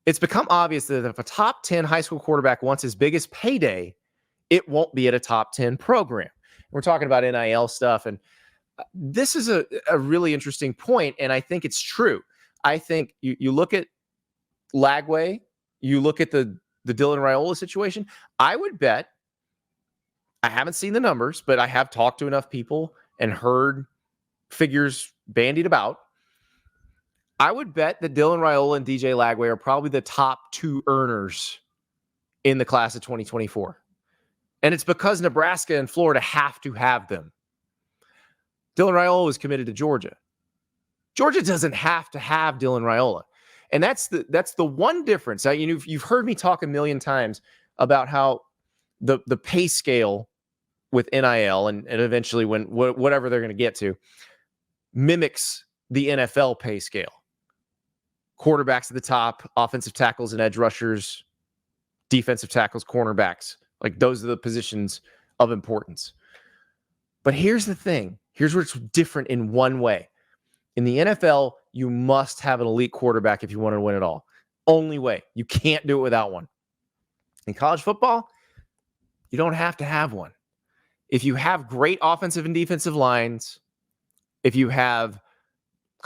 it's become obvious that if a top 10 high school quarterback wants his biggest payday, it won't be at a top 10 program. We're talking about NIL stuff, and this is a really interesting point, and I think it's true. I think you look at Lagway, you look at the Dylan Raiola situation, I would bet, I haven't seen the numbers, but I have talked to enough people and heard figures bandied about. I would bet that Dylan Raiola and DJ Lagway are probably the top two earners in the class of 2024. And it's because Nebraska and Florida have to have them. Dylan Raiola was committed to Georgia. Georgia doesn't have to have Dylan Raiola. And that's the one difference. You've heard me talk a million times about how the pay scale with NIL and eventually when whatever they're going to get to mimics the NFL pay scale. Quarterbacks at the top, offensive tackles and edge rushers, defensive tackles, cornerbacks. Like those are the positions of importance. But here's the thing. Here's where it's different in one way. In the NFL, you must have an elite quarterback if you want to win it all. Only way. You can't do it without one. In college football, you don't have to have one. If you have great offensive and defensive lines, if you have a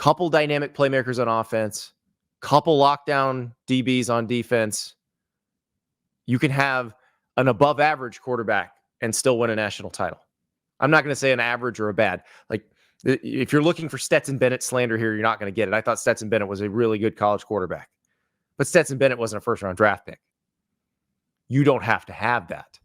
couple dynamic playmakers on offense, couple lockdown DBs on defense, you can have an above average quarterback and still win a national title. I'm not going to say an average or a bad. Like, if you're looking for Stetson Bennett slander here, you're not going to get it. I thought Stetson Bennett was a really good college quarterback, but Stetson Bennett wasn't a first round draft pick. You don't have to have that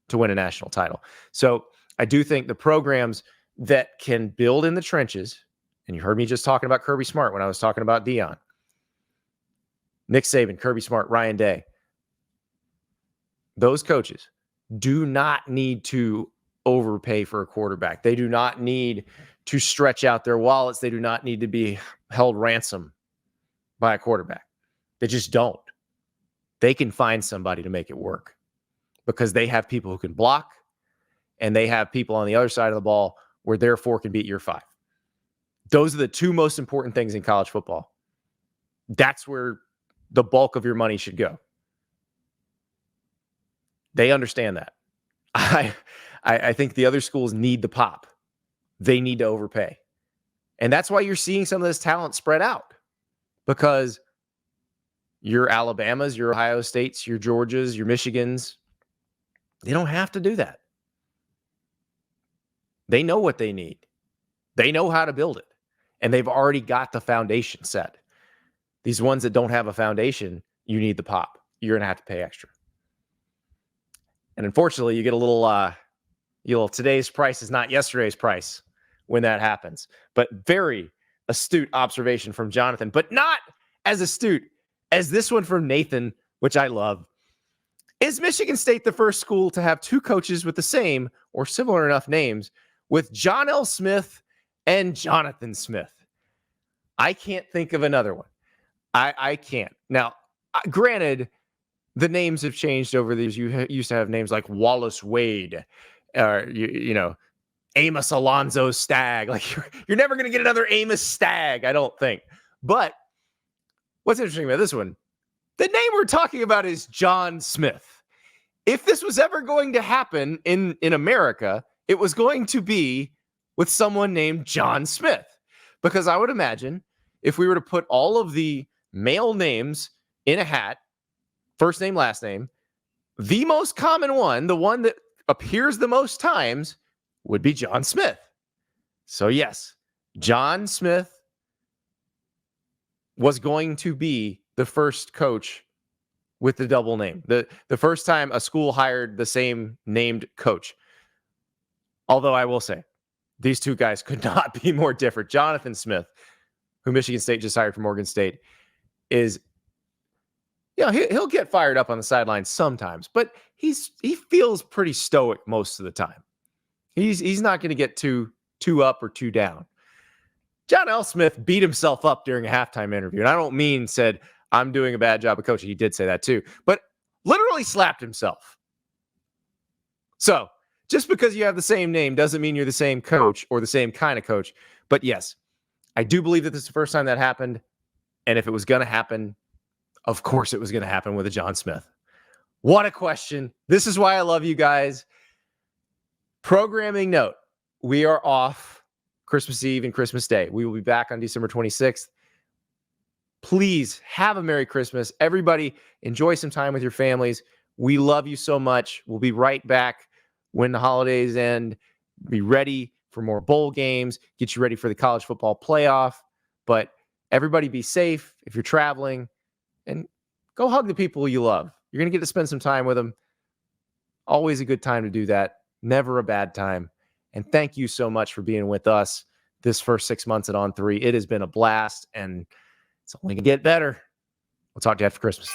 to win a national title. So I do think the programs that can build in the trenches, and you heard me just talking about Kirby Smart when I was talking about Deion, Nick Saban, Kirby Smart, Ryan Day, those coaches do not need to overpay for a quarterback. They do not need to stretch out their wallets. They do not need to be held ransom by a quarterback. They just don't. They can find somebody to make it work because they have people who can block and they have people on the other side of the ball where their 4 can beat your 5. Those are the 2 most important things in college football. That's where the bulk of your money should go. They understand that. I think the other schools need the pop. They need to overpay. And that's why you're seeing some of this talent spread out, because your Alabamas, your Ohio States, your Georgias, your Michigans, they don't have to do that. They know what they need. They know how to build it. And they've already got the foundation set. These ones that don't have a foundation, you need the pop. You're going to have to pay extra. And unfortunately, you get a little today's price is not yesterday's price when that happens. But very astute observation from Jonathan, but not as astute as this one from Nathan, which I love. Is Michigan State the first school to have 2 coaches with the same or similar enough names with John L. Smith and Jonathan Smith? I can't think of another one. I can't. Now, granted, the names have changed over these. You used to have names like Wallace Wade, Amos Alonzo Stagg. Like, you're never going to get another Amos Stagg, I don't think. But what's interesting about this one, the name we're talking about is John Smith. If this was ever going to happen in America, it was going to be with someone named John Smith. Because I would imagine if we were to put all of the male names in a hat, first name, last name, the most common one, the one that appears the most times, would be John Smith. So yes, John Smith was going to be the first coach with the double name. The first time a school hired the same named coach. Although I will say, these 2 guys could not be more different. Jonathan Smith, who Michigan State just hired from Oregon State, is, he'll get fired up on the sidelines sometimes, but he feels pretty stoic most of the time. He's not going to get too up or too down. John L. Smith beat himself up during a halftime interview, and I don't mean said, I'm doing a bad job of coaching. He did say that too, but literally slapped himself. So just because you have the same name doesn't mean you're the same coach or the same kind of coach. But yes, I do believe that this is the first time that happened. And if it was going to happen, of course it was going to happen with a John Smith. What a question. This is why I love you guys. Programming note, we are off Christmas Eve and Christmas Day. We will be back on December 26th. Please have a Merry Christmas. Everybody, enjoy some time with your families. We love you so much. We'll be right back when the holidays end. Be ready for more bowl games. Get you ready for the college football playoff. But everybody be safe if you're traveling. And go hug the people you love. You're going to get to spend some time with them. Always a good time to do that. Never a bad time. And thank you so much for being with us this first 6 months at On3. It has been a blast, and it's only going to get better. We'll talk to you after Christmas.